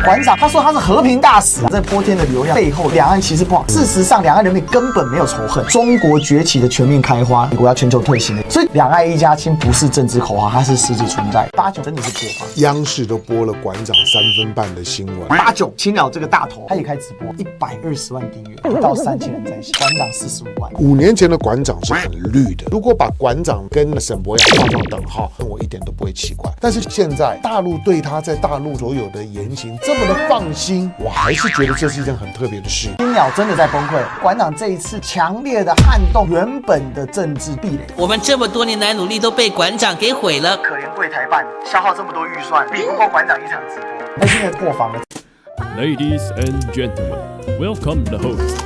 馆长他说他是和平大使啊，这泼天的流量背后，两岸其实不好。事实上，两岸人民根本没有仇恨。中国崛起的全面开花，美国要全球退行的，所以两岸一家亲不是政治口号，它是实质存在。89真的是播放，央视都播了馆长3分半的新闻。89青鸟这个大头，他也开直播，120万订阅，不到3000人在线，馆长45万。5年前的馆长是很绿的，如果把馆长跟沈伯洋放上等号，我一点都不会奇怪。但是现在大陆对他在大陆所有的言行这么的放心，我还是觉得这是一件很特别的事。青鸟真的在崩溃，馆长这一次强烈的撼动原本的政治壁垒。我们这么多年来努力都被馆长给毁了。可怜柜台办消耗这么多预算，比不过馆长一场直播。那现在破防了。Ladies and gentlemen, welcome the host.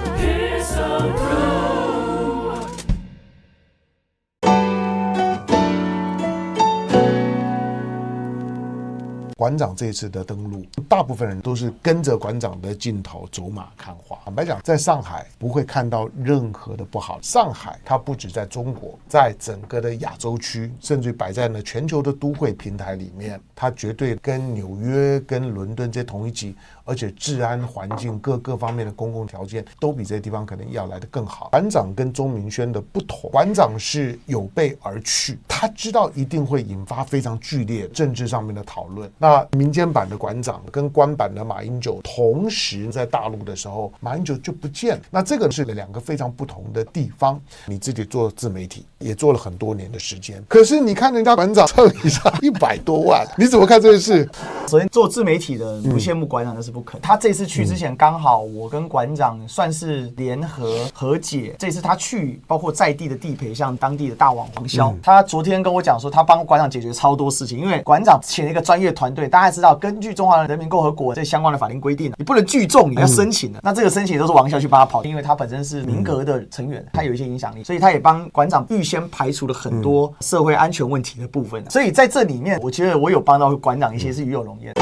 馆长这一次的登陆，大部分人都是跟着馆长的镜头走马看花。坦白讲，在上海不会看到任何的不好。上海它不止在中国，在整个的亚洲区，甚至摆在呢全球的都会平台里面，它绝对跟纽约、跟伦敦这同一级，而且治安环境各方面的公共条件都比这些地方可能要来得更好。馆长跟钟明轩的不同，馆长是有备而去，他知道一定会引发非常剧烈政治上面的讨论。那民间版的馆长跟官版的马英九同时在大陆的时候，马英九就不见了。那这个是两个非常不同的地方。你自己做自媒体也做了很多年的时间，可是你看人家馆长蹭一下100多万，你怎么看这件事？首先做自媒体的不羡慕馆长那是不可能。他这次去之前刚好我跟馆长算是联合和解，这次他去包括在地的地陪，像当地的大网黄潇，他昨天跟我讲说他帮馆长解决超多事情，因为馆长请了一个专业团队。大家知道，根据中华人民共和国这相关的法令规定，你不能聚众，你要申请的。那这个申请都是王潇去帮他跑，因为他本身是民革的成员，他有一些影响力，所以他也帮馆长预先排除了很多社会安全问题的部分。所以在这里面，我觉得我有帮到馆长一些是与有荣焉。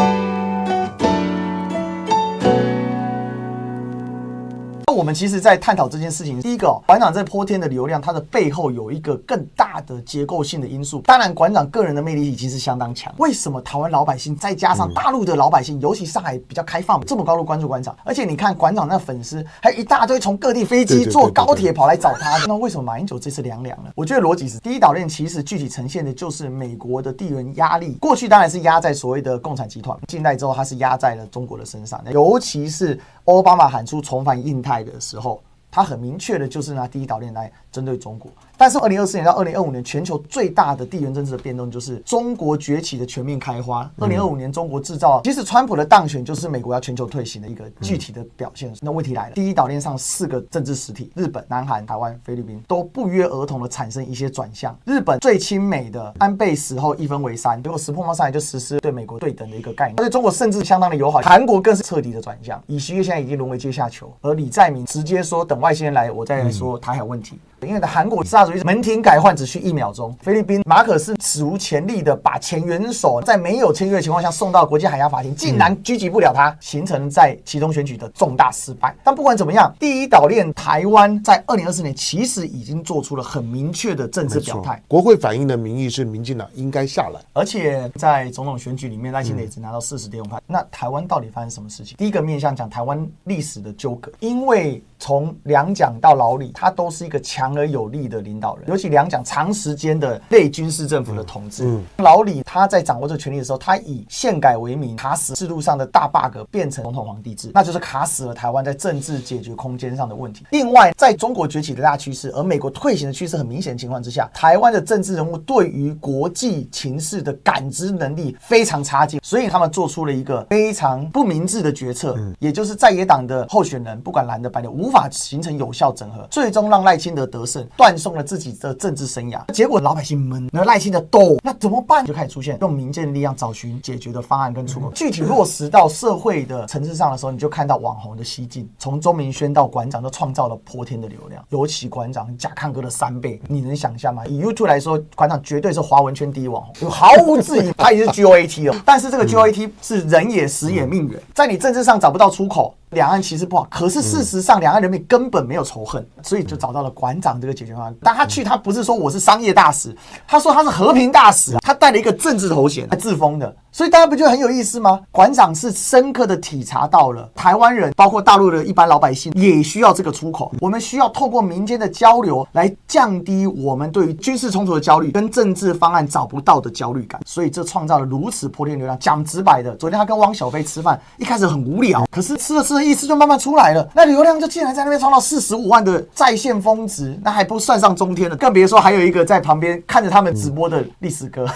我们其实在探讨这件事情，第一个馆长这泼天的流量，它的背后有一个更大的结构性的因素。当然馆长个人的魅力已经是相当强，为什么台湾老百姓再加上大陆的老百姓，尤其上海比较开放，这么高度关注馆长？而且你看馆长那粉丝还一大堆从各地飞机坐高铁跑来找他，那为什么马英九这次凉了？我觉得逻辑是，第一岛链其实具体呈现的就是美国的地缘压力，过去当然是压在所谓的共产集团，近代之后它是压在了中国的身上，尤其是奥巴马喊出重返印太的时候，他很明确的就是拿第一岛链来针对中国。但是2024年到2025年，全球最大的地缘政治的变动就是中国崛起的全面开花。2025年中国制造，其实川普的当选就是美国要全球退行的一个具体的表现。那问题来了，第一岛链上4个政治实体，日本、南韩、台湾、菲律宾，都不约而同的产生一些转向。日本最亲美的安倍死后1分为3，结果石破茂上来就实施对美国对等的一个概念，而且中国甚至相当的友好，韩国更是彻底的转向。尹锡悦现在已经沦为阶下囚，而李在明直接说等外星人来，我再来说台海问题。因为韩国沙主义门庭改换只需1秒钟，菲律宾马可是史无前例的把前元首在没有签约的情况下送到国际海洋法庭，竟然狙击不了他，形成在期中选举的重大失败。但不管怎么样，第一岛链台湾在2024年其实已经做出了很明确的政治表态，国会反映的民意是民进党应该下来，而且在总统选举里面赖清德也只拿到40.5%。那台湾到底发生什么事情？第一个面向讲台湾历史的纠葛，因为从两蒋到老李，他都是一个强而有力的领导人，尤其两蒋长时间的类军事政府的统治。老李他在掌握这个权力的时候，他以宪改为名，卡死制度上的大 bug 变成总统皇帝制，那就是卡死了台湾在政治解决空间上的问题。另外，在中国崛起的大趋势，而美国退行的趋势很明显的情况之下，台湾的政治人物对于国际情势的感知能力非常差劲，所以他们做出了一个非常不明智的决策，也就是在野党的候选人，不管蓝的白的，无法形成有效整合，最终让赖清德得胜，断送了自己的政治生涯。结果老百姓闷，那赖清德斗，那怎么办？就开始出现用民间力量找寻解决的方案跟出口。具体落实到社会的层次上的时候，你就看到网红的西进，从钟明轩到馆长都创造了泼天的流量，尤其馆长贾康哥的3倍，你能想象吗？以 YouTube 来说，馆长绝对是华文圈第一网红，有毫无质疑，他也是 GOAT 哦。但是这个 GOAT 是人也时也命远，在你政治上找不到出口，两岸其实不好，可是事实上两岸人民根本没有仇恨，所以就找到了馆长这个解决方案。但他去，他不是说我是商业大使，他说他是和平大使，他带了一个政治头衔，自封的。所以大家不觉得很有意思吗？馆长是深刻的体察到了台湾人，包括大陆的一般老百姓也需要这个出口。我们需要透过民间的交流来降低我们对于军事冲突的焦虑跟政治方案找不到的焦虑感。所以这创造了如此破天流量。讲直白的，昨天他跟汪小菲吃饭，一开始很无聊，可是吃着吃着意思就慢慢出来了，那流量就竟然在那边创造45万的在线峰值，那还不算上中天了，更别说还有一个在旁边看着他们直播的历史哥。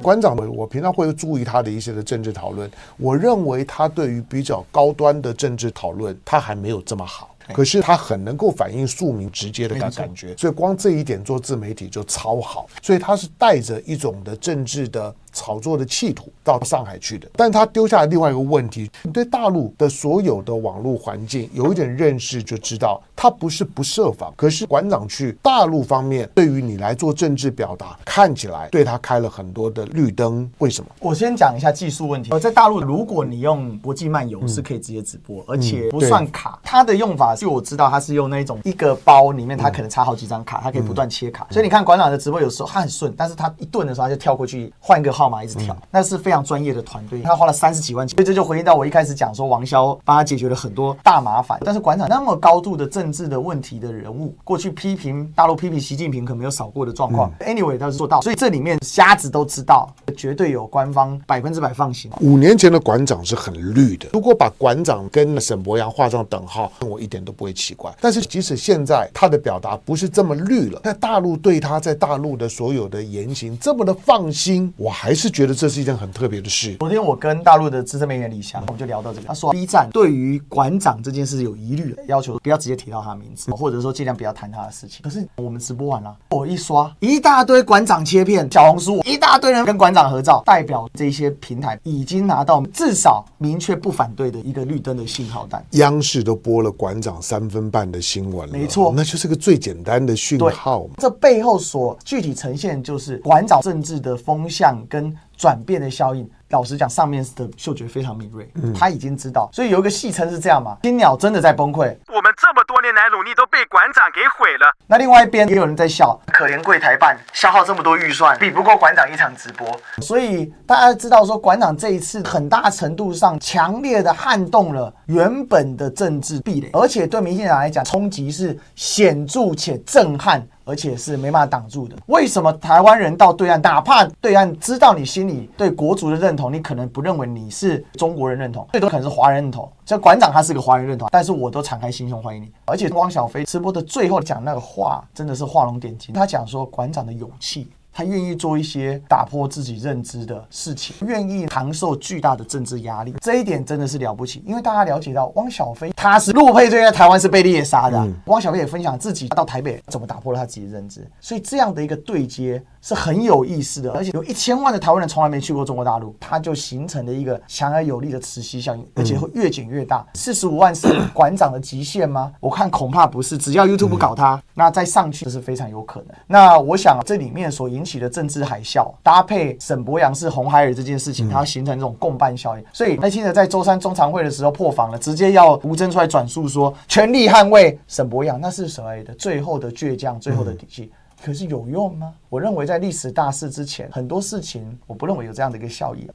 馆长，我平常会注意他的一些的政治讨论，我认为他对于比较高端的政治讨论，他还没有这么好。可是他很能够反映庶民直接的感觉，所以光这一点做自媒体就超好。所以他是带着一种的政治的炒作的企图到上海去的。但他丢下了另外一个问题，你对大陆的所有的网络环境有一点认识，就知道他不是不设防。可是馆长去大陆方面，对于你来做政治表达，看起来对他开了很多的绿灯。为什么？我先讲一下技术问题。在大陆，如果你用国际漫游是可以直接直播，而且不算卡。它的用法，据我知道，它是用那种一个包里面，它可能插好几张卡，它可以不断切卡。所以你看馆长的直播，有时候它很顺，但是它一顿的时候，它就跳过去换一个号码一直跳，那是非常专业的团队，他花了30几万，所以这就回应到我一开始讲说，王骁帮他解决了很多大麻烦。但是馆长那么高度的政治的问题的人物，过去批评大陆、批评习近平可没有少过的状况。Anyway， 他是做到，所以这里面瞎子都知道，绝对有官方100%放心。5年前的馆长是很绿的，如果把馆长跟沈伯洋画上等号，我一点都不会奇怪。但是即使现在他的表达不是这么绿了，但大陆对他在大陆的所有的言行这么的放心，我还是觉得这是一件很特别的事。昨天我跟大陆的资深媒体李翔，我们就聊到这个，他说 B 站对于馆长这件事有疑虑，要求不要直接提到他的名字，或者说尽量不要谈他的事情。可是我们直播完了，我一刷一大堆馆长切片，小红书一大堆人跟馆长合照，代表这些平台已经拿到至少明确不反对的一个绿灯的信号弹。央视都播了馆长3分半的新闻了，没错，那就是个最简单的讯号嘛。这背后所具体呈现就是馆长政治的风向跟转变的效应。老实讲，上面的嗅觉非常敏锐，他已经知道，所以有一个戏称是这样嘛：青鸟真的在崩溃，我们这么多年来努力都被馆长给毁了。那另外一边也有人在笑，可怜柜台办消耗这么多预算，比不过馆长一场直播。所以大家知道说，馆长这一次很大程度上强烈的撼动了原本的政治壁垒，而且对民进党来讲，冲击是显著且震撼。而且是没办法挡住的。为什么台湾人到对岸，哪怕对岸知道你心里对国族的认同，你可能不认为你是中国人认同，最多可能是华人认同。这馆长他是个华人认同，但是我都敞开心胸欢迎你。而且汪小菲直播的最后讲那个话，真的是画龙点睛。他讲说馆长的勇气。他愿意做一些打破自己认知的事情，愿意承受巨大的政治压力，这一点真的是了不起。因为大家了解到汪小菲他是陆配罪在台湾是被猎杀的，汪小菲也分享自己到台北怎么打破了他自己的认知，所以这样的一个对接是很有意思的。而且有1000万的台湾人从来没去过中国大陆，它就形成了一个强而有力的磁吸效应，而且会越减越大。45万是馆长的极限吗？我看恐怕不是，只要 YouTube 不搞它，那再上去这是非常有可能。那我想这里面所引起的政治海啸，搭配沈伯洋是红孩儿这件事情，它要形成这种共伴效应。所以赖清德在周3中常会的时候破防了，直接要吴峥出来转述说全力捍卫沈伯洋，那是所谓的最后的倔强，最后的底气。可是有用吗？我认为在历史大事之前，很多事情我不认为有这样的一个效益。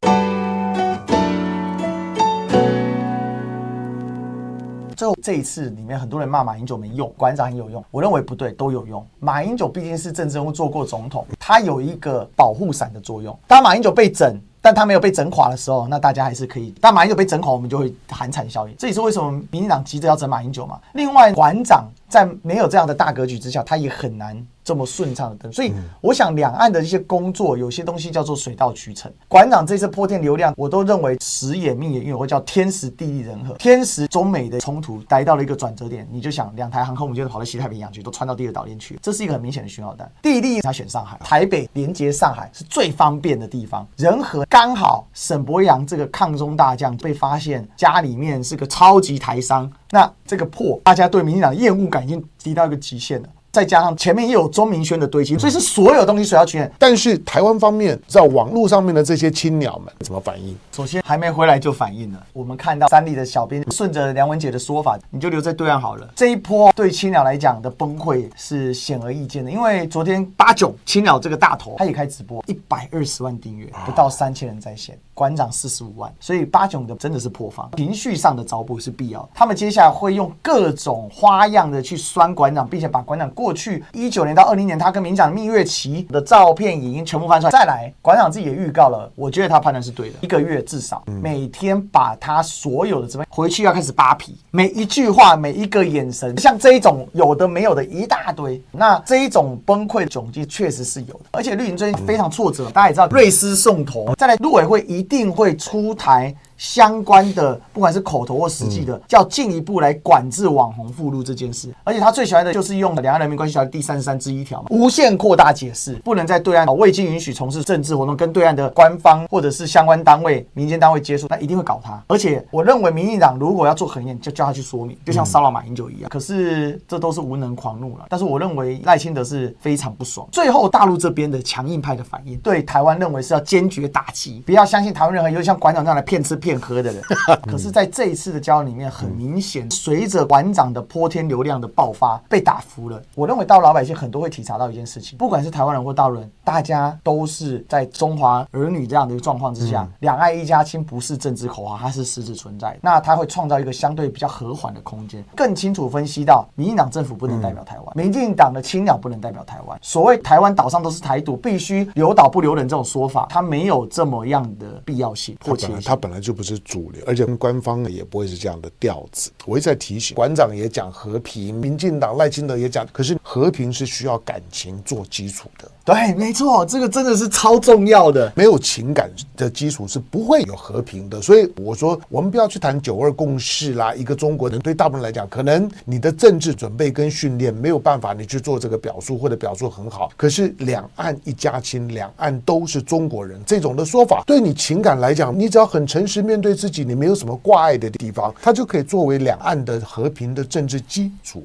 最后这一次里面很多人骂马英九没用，馆长很有用，我认为不对，都有用。马英九毕竟是政治人物，做过总统，他有一个保护伞的作用。当马英九被整，但他没有被整垮的时候，那大家还是可以。但马英九被整垮，我们就会寒蝉效应。这也是为什么民进党急着要整马英九嘛。另外，馆长在没有这样的大格局之下，他也很难这么顺畅的登。所以，我想两岸的一些工作，有些东西叫做水到渠成。馆长这次破天流量，我都认为时也命也运，或叫天时地利人和。天时中美的冲突来到了一个转折点，你就想2台航空母舰跑到西太平洋去，都穿到第2岛链去，这是一个很明显的讯号弹。地利他选上海，台北连接上海是最方便的地方。人和刚好沈伯洋这个抗中大将被发现家里面是个超级台商，那这个破大家对民进党的厌恶感已经低到一个极限了。再加上前面也有钟明轩的堆砌，所以是所有东西水到渠成。但是台湾方面在网络上面的这些青鸟们怎么反应？首先还没回来就反应了，我们看到三立的小编顺着梁文杰的说法，你就留在对岸好了。这一波对青鸟来讲的崩溃是显而易见的，因为昨天89青鸟这个大头他也开直播，120万订阅，不到3000人在线，馆长45万，所以89的真的是破防，情绪上的找补是必要的。他们接下来会用各种花样的去酸馆长，并且把馆长过去19年到20年他跟民进党蜜月期的照片、影音全部翻出来。再来，馆长自己也预告了，我觉得他判断是对的，1个月至少每天把他所有的这边回去要开始扒皮，每一句话、每一个眼神，像这一种有的没有的一大堆，那这一种崩溃的窘境确实是有的。而且绿营最近非常挫折，大家也知道瑞斯送头，再来陆委会一定会出台相关的，不管是口头或实际的，叫进一步来管制网红附录这件事。而且他最喜欢的就是用《两岸人民关系条例》第33之1条嘛，无限扩大解释，不能在对岸未经允许从事政治活动，跟对岸的官方或者是相关单位、民间单位接触，那一定会搞他。而且我认为民进党如果要做衡验，就叫他去说明，就像骚扰马英九一样。可是这都是无能狂怒了。但是我认为赖清德是非常不爽。最后大陆这边的强硬派的反应，对台湾认为是要坚决打击，不要相信台湾任何有像馆长这样来骗吃骗喝的人。可是在这一次的交流里面，很明显随着馆长的泼天流量的爆发被打服了。我认为大陆老百姓很多会体察到一件事情，不管是台湾人或大陆人，大家都是在中华儿女这样的一个状况之下，两岸一家亲不是政治口号，它是实质存在的。那它会创造一个相对比较和缓的空间，更清楚分析到民进党政府不能代表台湾，民进党的青鸟不能代表台湾。所谓台湾岛上都是台独，必须留岛不留人这种说法，它没有这么样的必要性、迫切性。它本来就不是主流，而且官方也不会是这样的调子。我一直在提醒，馆长也讲和平，民进党赖清德也讲，可是和平是需要感情做基础的。对，没错，这个真的是超重要的。没有情感的基础是不会有和平的。所以我说，我们不要去谈9·2共识啦，一个中国人对大部分人来讲，可能你的政治准备跟训练没有办法你去做这个表述，或者表述很好。可是两岸一家亲，两岸都是中国人，这种的说法，对你情感来讲，你只要很诚实面对自己，你没有什么挂碍的地方，它就可以作为两岸的和平的政治基础。